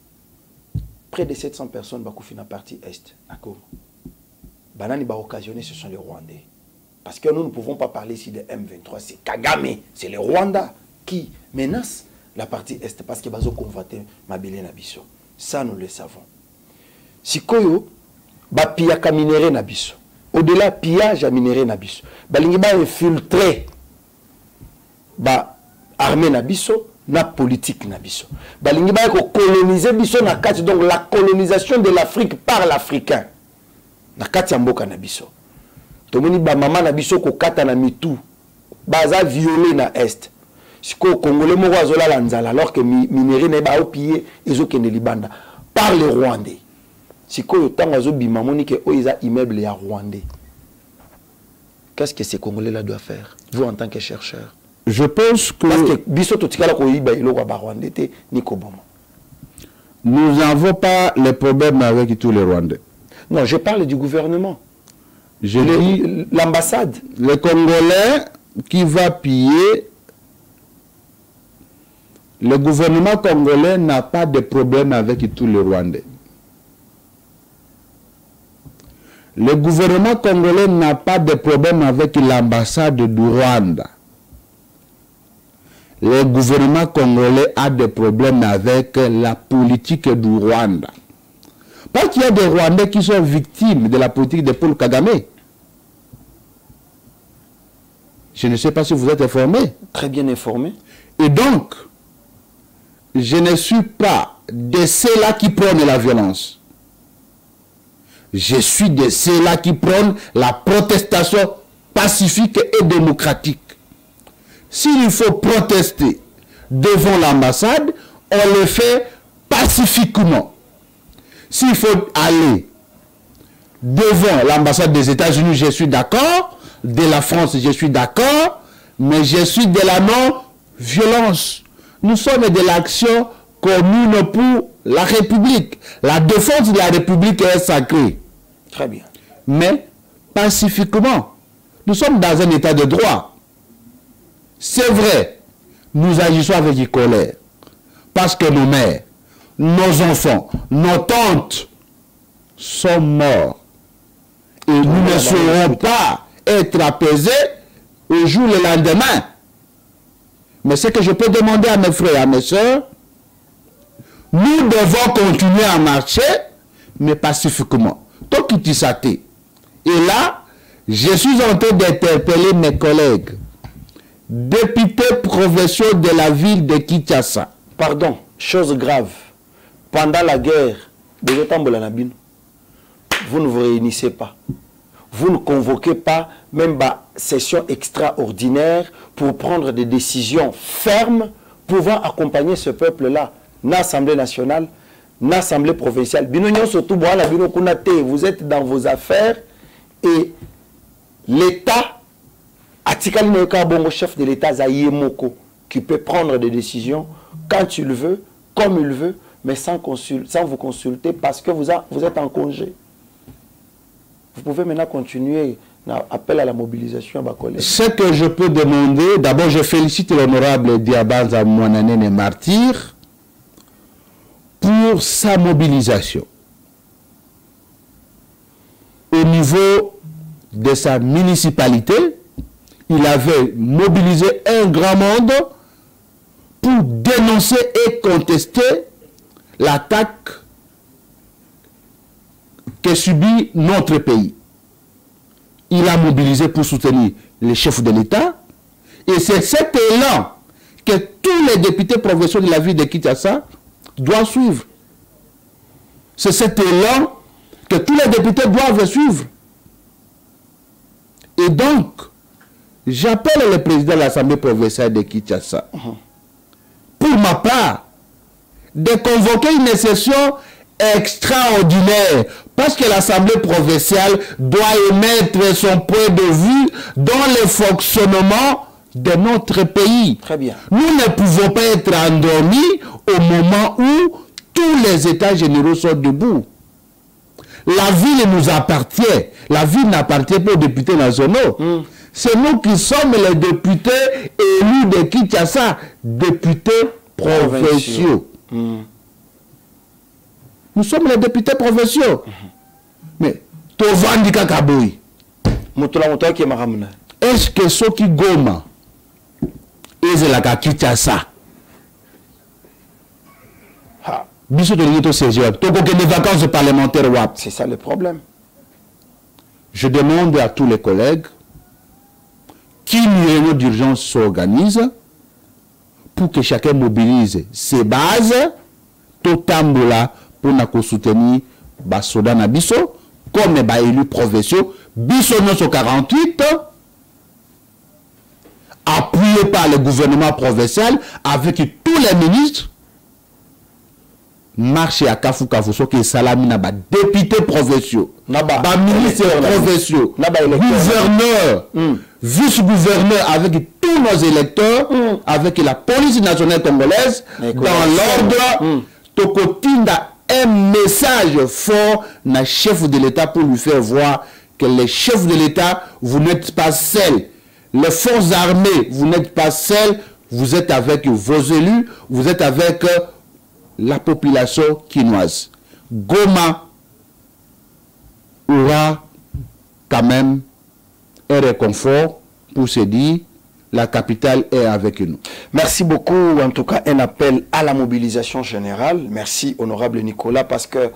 Près de 700 personnes bakoufi dans la partie est à Goma. Banani ba occasionné, ce sont les Rwandais. Parce que nous ne pouvons pas parler ici de M23. C'est Kagame, c'est le Rwanda qui menace la partie Est parce que bazo convoiter Mabele Nabiso. Ça, nous le savons. Sikoyo, ba pillaka minéré Nabiso. Au-delà, pillage à minéré Nabiso. Balingi ba infiltrer ba armée Nabiso, na politique Nabiso. Balingi ba coloniser Biso na kati, donc la colonisation de l'Afrique par l'Africain. Na kati mboka Nabiso. Tomoni ba mama Nabiso ko kata na mitu. Baza violé na Est. Si ko Congolais mo wazola la nzala alors que minéré na ba opiller ezokende libanda par les Rwandais. Si ko yotango azo bima moni ke oiza immeuble ya Rwandais. Qu'est-ce que ces Congolais là doivent faire, vous en tant que chercheur? Je pense que parce que biso to tikala ko yiba iloko ba Rwandais te ni ko bomo. Nous n'avons pas les problèmes avec tous les Rwandais. Non, je parle du gouvernement. Je dis l'ambassade. Le Congolais qui va piller, le gouvernement congolais n'a pas de problème avec tous les Rwandais. Le gouvernement congolais n'a pas de problème avec l'ambassade du Rwanda. Le gouvernement congolais a des problèmes avec la politique du Rwanda. Parce qu'il y a des Rwandais qui sont victimes de la politique de Paul Kagame. Je ne sais pas si vous êtes informé. Très bien informé. Et donc, je ne suis pas de ceux-là qui prônent la violence. Je suis de ceux-là qui prônent la protestation pacifique et démocratique. S'il faut protester devant l'ambassade, on le fait pacifiquement. S'il faut aller devant l'ambassade des États-Unis, je suis d'accord. De la France, je suis d'accord. Mais je suis de la non-violence. Nous sommes de l'action commune pour la République. La défense de la République est sacrée. Très bien. Mais pacifiquement. Nous sommes dans un état de droit. C'est vrai, nous agissons avec colère. Parce que nos mères, nos enfants, nos tantes sont morts. Et nous ne saurons pas être apaisés au jour le lendemain. Mais ce que je peux demander à mes frères et à mes soeurs, nous devons continuer à marcher, mais pacifiquement. Et là, je suis en train d'interpeller mes collègues, députés provinciaux de la ville de Kinshasa. Pardon, chose grave. Pendant la guerre de Yotambola-Nabino, vous ne vous réunissez pas. Vous ne convoquez pas même la session extraordinaire pour prendre des décisions fermes pouvant accompagner ce peuple-là. L'Assemblée nationale, l'Assemblée provinciale. Vous êtes dans vos affaires et l'État, chef de l'État, Zayemoko, qui peut prendre des décisions quand il veut, comme il veut, mais sans vous consulter parce que vous êtes en congé. Vous pouvez maintenant continuer l'appel à la mobilisation à Bakolé. Ce que je peux demander, d'abord je félicite l'honorable Diabanza Mouananene Martyr pour sa mobilisation. Au niveau de sa municipalité, il avait mobilisé un grand monde pour dénoncer et contester l'attaque que subit notre pays. Il a mobilisé pour soutenir les chefs de l'État. Et c'est cet élan que tous les députés provinciaux de la ville de Kinshasa doivent suivre. C'est cet élan que tous les députés doivent suivre. Et donc, j'appelle le président de l'Assemblée provinciale de Kinshasa, pour ma part, de convoquer une session extraordinaire, parce que l'Assemblée provinciale doit émettre son point de vue dans le fonctionnement de notre pays. Très bien. Nous ne pouvons pas être endormis au moment où tous les États généraux sont debout. La ville nous appartient. La ville n'appartient pas aux députés nationaux. C'est nous qui sommes les députés élus de Kinshasa, députés provinciaux. Nous sommes les députés provinciaux. Mais Tovandi Kakaboui, Est-ce que ceux qui Goma et la Kinshasa c'est ça le problème. Je demande à tous les collègues qu'une réunion d'urgence s'organise pour que chacun mobilise ses bases tout tambola pour nous soutenir Basoda Nabiso comme les élus provinciaux Biso 48 appuyé par le gouvernement provincial avec tous les ministres marché à Kafu so qui salamina ba députés provinciaux ba ministres provinciaux gouverneurs vice-gouverneurs avec tous nos électeurs avec la police nationale congolaise dans l'ordre tokotinda un message fort na chef de l'État pour lui faire voir que les chefs de l'État vous n'êtes pas seuls, les forces armées vous n'êtes pas seuls, vous êtes avec vos élus, vous êtes avec la population quinoise. Goma aura quand même un réconfort pour se dire la capitale est avec nous. Merci beaucoup. En tout cas, un appel à la mobilisation générale. Merci, honorable Nicolas, parce que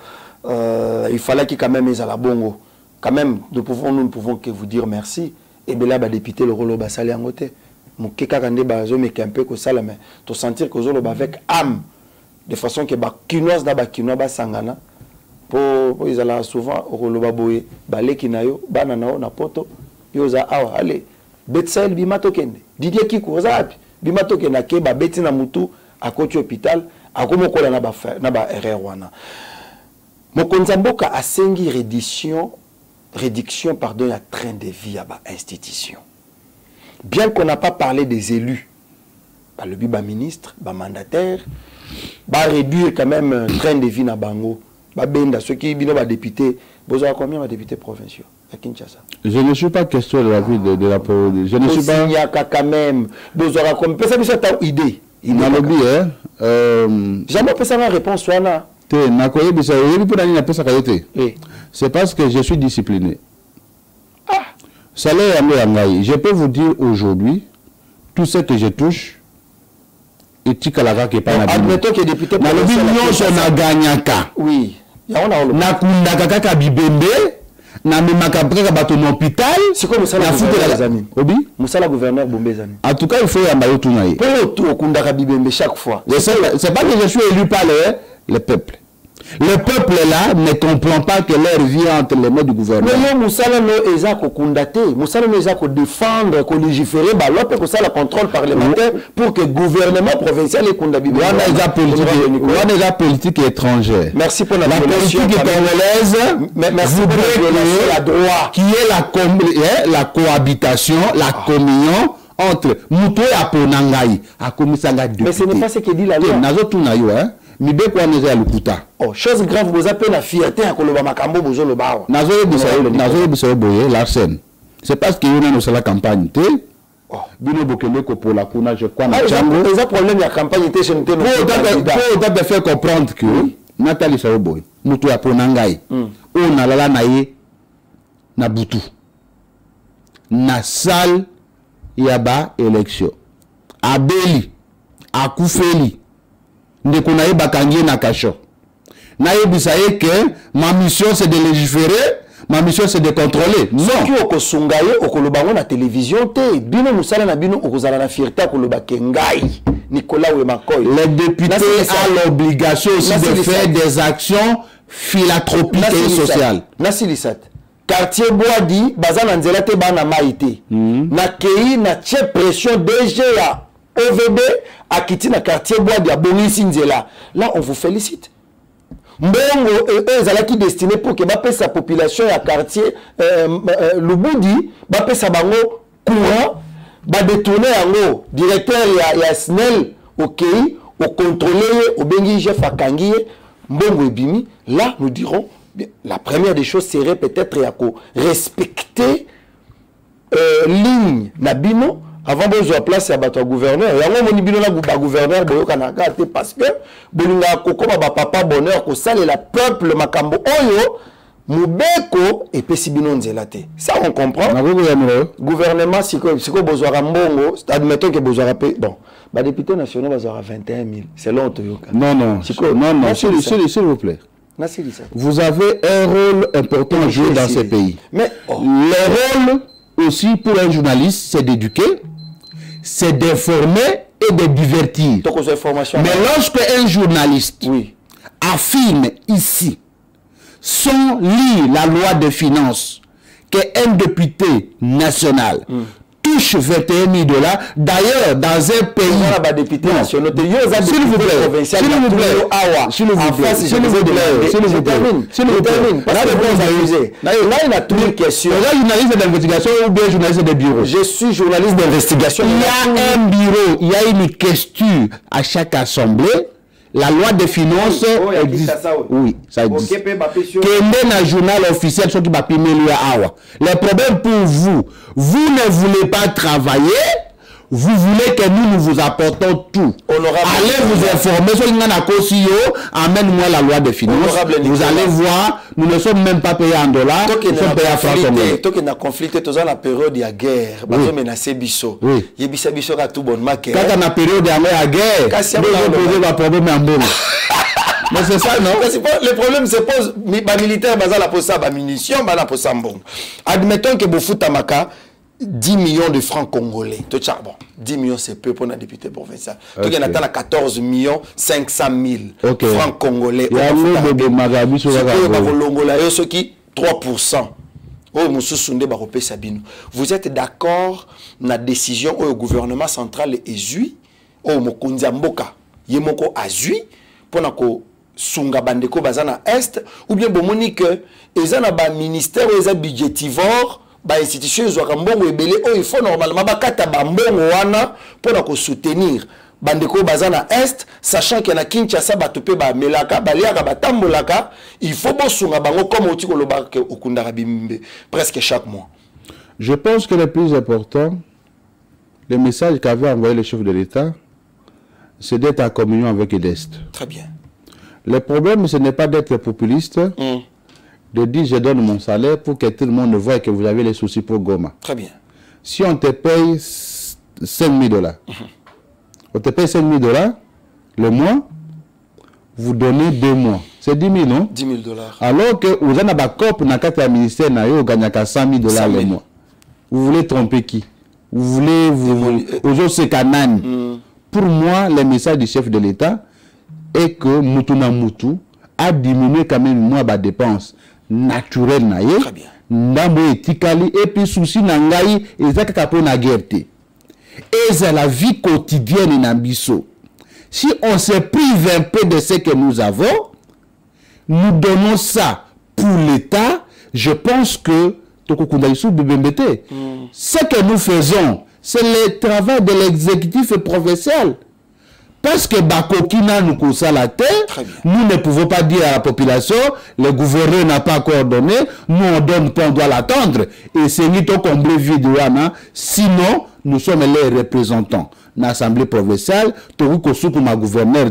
il fallait qu'il quand même ait à la bongo. Quand même, nous ne pouvons que vous dire merci. Et bien là, député le rôle de Salé en côté. Mon kekakande bazo mais un peu que ça mais to sentir que zolo avec âme de façon que ba kinoise na ba kinois ba sangana pour ils allaient souvent au rôle baboye balé kinayo banana na poto yoza awa allez Betsel bimato kende Didier Kikou zapi bimato kende ke ba beti na mutu akoti hôpital akomo kola na ba erreur wana mokonza mboka asengi réduction pardon ya train de vie à ba institution. Bien qu'on n'a pas parlé des élus, le biba ministre, ba mandataire, ba réduire quand même un train de vie na bango, ba benda ceux qui bino ba député, besoin combien ba députés provinciaux à Kinshasa. Je ne suis pas question de la vie de la pauvreté. Je ne suis pas. Il y a quand même besoin comme ça c'est ta idée. Il a lobby jamais peut savoir réponse soit là. C'est parce que je suis discipliné. Je peux vous dire aujourd'hui, tout ce que je touche, et Tikalaga qui est pas admettons que député oui. C'est comme ça la gouverneur Bombezani. En tout cas, il faut y aller tout chaque fois. C'est pas que je suis élu par le peuple. Le peuple là ne comprend pas que leur vie entre les mains du gouvernement. Mais Moussala no ezako kundate, Moussala no ezako défendre, ko légiférer, ba l'opé ko ça le contrôle parlementaire pour que le gouvernement provincial et kundabi. On est la politique étrangère. Merci pour la politique congolaise. Merci pour la droit qui est la cohabitation, la communion entre Moutou et Aponangaï. Mais ce n'est pas ce que dit la loi. Oh, chose grave, vous appelez la fierté à Koloba Makambo Bozoloba. Larsen. C'est parce qu'il y a une campagne. Bino Bokele pour la Kuna, je crois. Les problèmes de la campagne étaient chez nous. Pour faire comprendre que Nathalie Saoboy, Moutou Aponangaï, on a la naïe, na Boutou. Na salle, yaba élection. Abeli, Akoufeli. Ne konaye bakangie na kacho. Na yebisaye que ma mission c'est de légiférer, ma mission c'est de contrôler. Non. Qui okosungaye okolobango na télévision te bino musala na bino okozala na fierté okoloba kengai Nicolas Wemakoy. Les députés ont l'obligation aussi de faire des actions philanthropiques et sociales. Nasilisat. Quartier Boadi, bazana nzela te bana maïté. Na kei na tche pression DGA. OVB a quitté le quartier bois de Abongi Nzela. Là, on vous félicite. Mbongo est destiné pour que sa population à quartier Luboudi, sa bango courant, détourner en haut. Directeur ya SNEL, ok, au contrôler, au bengi chef à Kangi, Mbongo et Bimi. Là, nous dirons, la première des choses serait peut-être respecter ligne Nabino. Avant de jouer place à votre gouverneur, il y a un gouverneur parce que Bolinga Koko papa bonheur ko sale la peuple makambo oyo Mubeko et Pesibino Nzelate. Ça, on comprend. Gouvernement, si vous besoin mbongo, admettons que besoin bon, bah député national besoin 21 000. C'est long, Toyoka. Non, s'il vous plaît. Vous avez un rôle important à jouer dans ces pays. Mais le rôle aussi pour un journaliste, c'est d'éduquer, c'est d'informer et de divertir. Mais lorsque un journaliste affirme ici, sans lire la loi des finances, qu'un député national touche 21 000 $, d'ailleurs, dans un pays... S'il vous plaît, s'il vous plaît, là, il a toutes les questions. Là, journaliste d'investigation ou bien journaliste de bureau? Je suis journaliste d'investigation. Il y a un bureau, il y a une question à chaque assemblée. La loi des finances existe. Oui, ça existe. Quel est le journal officiel qui va payer le problème pour vous, vous ne voulez pas travailler, vous voulez que nous vous apportons tout. Allez vous informer sur amène-moi la loi des finances. Vous allez voir, nous ne sommes même pas payés en dollars, nous sommes payés en francs congolais. Tant qu'il y a conflit, dans la période de la guerre, nous sommes menacés biso. Il y a biso à tout bon maquet. Quand on a période de la guerre, nous posons le problème en bon. Mais c'est ça, non? Le problème se pose, les militaires, ils posent ça, les munitions, ils posent ça bon. Admettons que Boufoutamaka 10 millions de francs congolais. Bon, 10 millions c'est peu pour un député provincial. Donc il y en a 14 500 000 francs congolais. Il y a ceux qui 3%. Vous êtes d'accord na décision au gouvernement central est au Mokonzi Mboka yemoko azui pour ko sunga bandeko bazana est ou bien bomoni que ezana ba ministère ou eza budgétivore ba institution ezwaka mbongo ebele o il faut normalement bakata ba mbongo wana pour soutenir bandeko bazana est sachant que na Kinshasa batope ba melaka baliaka batambolaka il faut bosunga bango comme oti kolobaka okundaka bimbe presque chaque mois. Je pense que le plus important, le message qu'avait envoyé le chef de l'État, c'est d'être en communion avec l'Est. Très bien. Le problème, ce n'est pas d'être populiste, de dire je donne mon salaire pour que tout le monde voie que vous avez les soucis pour Goma. Très bien. Si on te paye 5 000 $, on te paye 5 000 $ le mois, vous donnez 2 mois. C'est 10 000, non? 10 000 $. Alors que vous avez un COP dans le ministère, vous gagnez 100 000 $ le mois. Vous voulez tromper qui? Vous voulez aujourd'hui Pour moi, le message du chef de l'État est que Mutuna Mutu a diminué quand même moi ma dépense naturelle naie. Très bien. Ndambo etikali et puis souci nangai ezaka pour na guerre. Et c'est la vie quotidienne Nambiso. Si on se prive un peu de ce que nous avons, nous donnons ça pour l'État, je pense que ce que nous faisons, c'est le travail de l'exécutif provincial. Parce que Bakokina nous cousa la terre, nous ne pouvons pas dire à la population, le gouverneur n'a pas coordonné, nous on donne pas, on doit l'attendre. Et c'est nous qui comblé Vidouana, sinon nous sommes les représentants. L'Assemblée provinciale, tout comme ma gouverneur,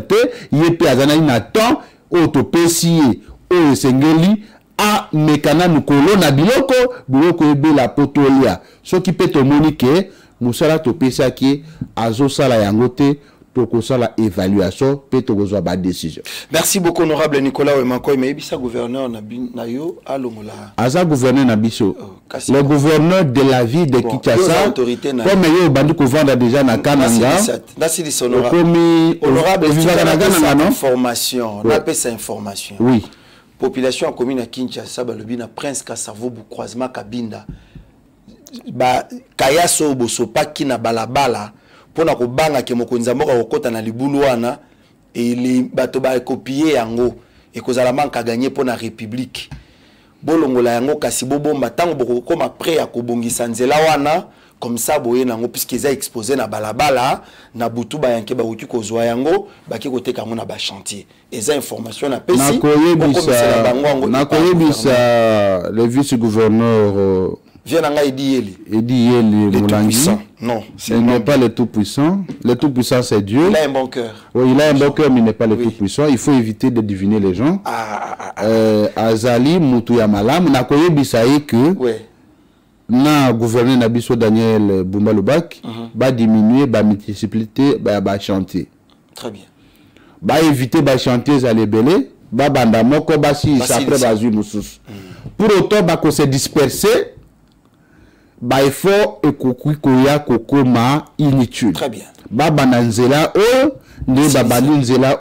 il y a pas attend, autopécier, au Sengeli, a mekana nous colonna biloko ebe la potolia. Ce qui peut te moniquer, nous sera topécia qui azo sala yangote. La évaluation peut la décision. Merci beaucoup honorable Nicolas Wemankoy mais bisa gouverneur na yo alongola. Aza gouverneur na biso. Le gouverneur de la ville de Kinshasa comme yo bandi ko vendre déjà na Kananga. Honorable information, on appelle ça information. Oui. Population en commune à Kinshasa balobi na Prince Kasavo bu croisement Kabinda. Ba kayaso boso paki na balabala. Pour que banga ke mokonza moko okota na libulu wana et les bato ba copier yango et que la manque a gagné pour la république bolongola yango kasi bobomba tango boko koma prêt à kobongisa nzela wana comme ça boye nango puisque za exposé na balabala na butu ba yanke ba uti ko zwa yango ba ki kote kango na ba chantier et za information na pesi na koyebisa le vice-gouverneur Viens à Edi Yeli, le Moulangi. tout-puissant. Non, il n'est pas le tout-puissant. Le tout-puissant, c'est Dieu. Il a un bon cœur. Oui, il a un bon cœur, mais il n'est pas le tout-puissant. Il faut éviter de deviner les gens. Azali, Moutouya Malam, n'a pas eu que na gouverneur Nabiso Daniel Boumalobak va diminuer, va multiplier, va chanter. Très bien. Va éviter, va chanter, va les belé, va banda moko, va si, après, va jouer moussous. Pour autant, va se disperser. Bah il faut koya kokoma inutile. Très bien. Baba nanzela ne baba nanzela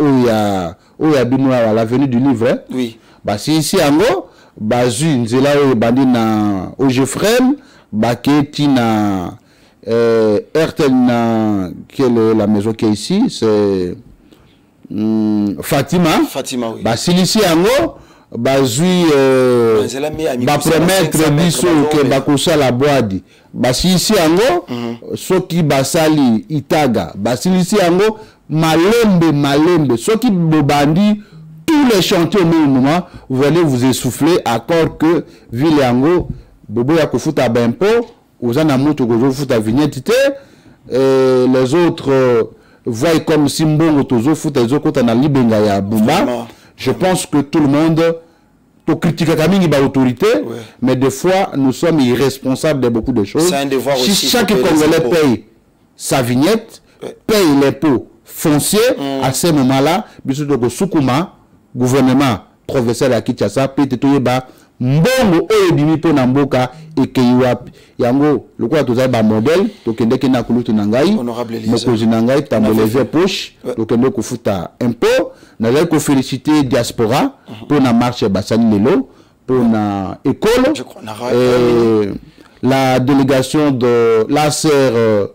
ya bino à l'avenue du livre. Oui. Bah si ici ango bazu nzela bandi na Ogefrem ba keti na Airtel na quelle est la maison qui est ici c'est Fatima. Fatima oui. Bah si ici ango bazui ba promettre biso ke bakosa la boadi basisi yango soki basali itaga basilisi yango malembe soki bobandi tous les chantiers au même moment vous allez vous essouffler accord que ville yango bobo ya kofuta bempo uzana mutu gozo futa vignette les autres voient comme si mbongo tozo futa ezokota na libenga ya bumba. Je pense que tout le monde peut critiquer l'autorité, mais des fois, nous sommes irresponsables de beaucoup de choses. C'est un devoir si aussi chaque Congolais paye sa vignette, paye l'impôt foncier, à ce moment-là, bisous de Soukuma, gouvernement professeur à Kinshasa, peut-être mbongo oyo bimi po na mboka ekeiwapi yango lokola tozali ba modèle tokende kina kulutu na ngai mokozi na ngai tamboleze poche tokende kofuta impôt nazali ko féliciter diaspora pour na marche basani lelo pour na école la délégation de la sœur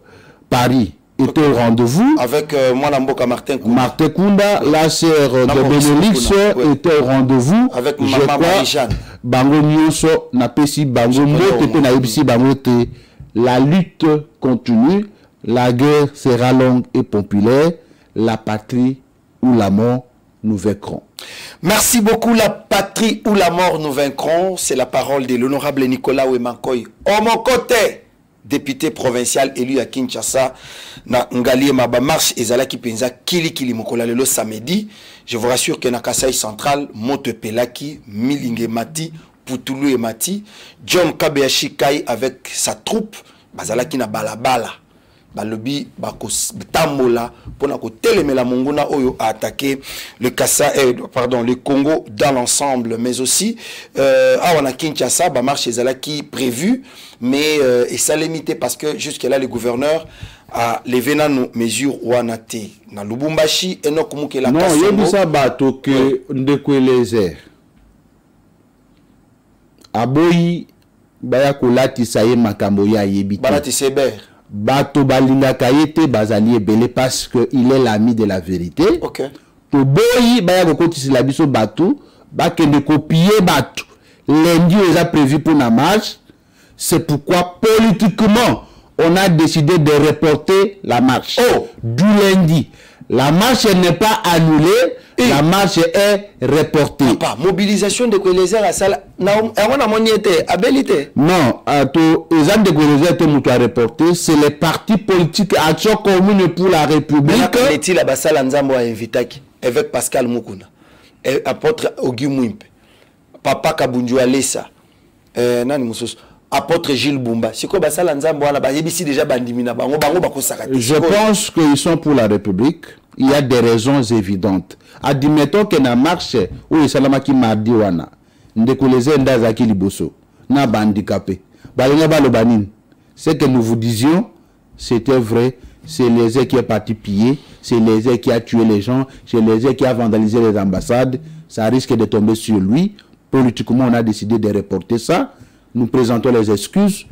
Paris était au rendez-vous avec moi Namboka Martin Kounda, la sœur de Benelix était au rendez-vous avec maman Marie-Jeanne. Bango nyonso na pesi bango mbote pe na yebisi bango te. La lutte continue, la guerre sera longue et populaire, la patrie ou la mort nous vaincrons. Merci beaucoup. La patrie ou la mort nous vaincrons, c'est la parole de l'honorable Nicolas Wemankoy. Au mon côté, député provincial élu à Kinshasa na Ngali Maba marche ezalaki penza kili mokola lelo samedi. Je vous rassure que na Kasai central Moto Pelaki, Milinge Mati, Putulu et Mati, John Kabeashi Kai avec sa troupe bazalaki na balabala. Balobi bako tambola pona ko telemela monguna oyo a attaqué le le Congo dans l'ensemble, mais aussi à Kinshasa ba marche ezalaki prévu mais et ça limité parce que jusque là le gouverneur a levé nos mesures wanate na Lubumbashi et non comme que la non yebisa bato que ndekwe aboyi baya kolati saye makambo ya yebite balati seber bato balingaka yete bazali ebele parce que il est l'ami de la vérité. OK. To boyi baya kokotisi la biso bato bakende copier bato. Lundi est prévu pour la marche. C'est pourquoi politiquement on a décidé de reporter la marche. Du lundi. La marche n'est pas annulée, la marche est reportée. Papa, mobilisation de Kouélézer à Sala. Non, les de Kouélézer étaient reporté. C'est les partis politiques Action Commune pour la République. Est-il à Bassal Nzambo a invité avec Pascal Moukouna, apôtre Ogi Mouimpe, Papa Kabundu Alessa, Nani Moussous. Apôtre Gilles Bumba. C'est quoi Bassal Nzambo a déjà bandimina bango bako sakati. Je pense qu'ils sont pour la République. Il y a des raisons évidentes. Admettons que na marche où salama ki mardi wana ndekoleze ndazaki liboso na bandicapé. Balinga balobanine. Ce que nous vous disions, c'était vrai. C'est les qui est parti piller, c'est les qui a tué les gens, c'est les qui a vandalisé les ambassades. Ça risque de tomber sur lui. Politiquement, on a décidé de reporter ça. Nous présentons les excuses.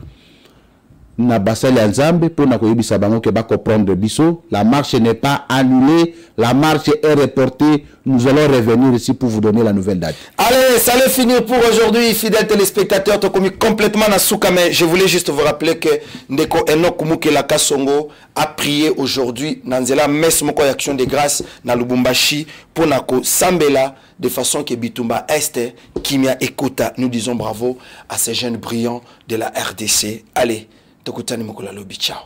na basali ya Nzambe pour na koyebisa bango ke ba comprendre biso. La marche n'est pas annulée, la marche est reportée. Nous allons revenir ici pour vous donner la nouvelle date. Allez, ça allait finir pour aujourd'hui, fidèles téléspectateurs. Tu as commis complètement na souka, mais je voulais juste vous rappeler que Ndeko Enoch Mukela Kasongo a prié aujourd'hui Nanzela Messe Moko Action de Grâce na Lubumbashi pour Nako Sambela de façon que Bitumba Est, Kimia Ekota. Nous disons bravo à ces jeunes brillants de la RDC. Allez, Tokutani Mokola Lobi, ciao.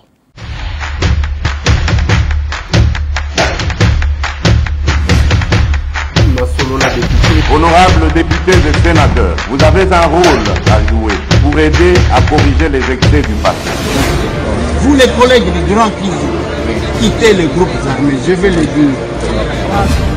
Honorables députés et sénateurs, vous avez un rôle à jouer pour aider à corriger les excès du passé. Vous les collègues du Grand Kivu, quittez les groupes armés, je vais le dire.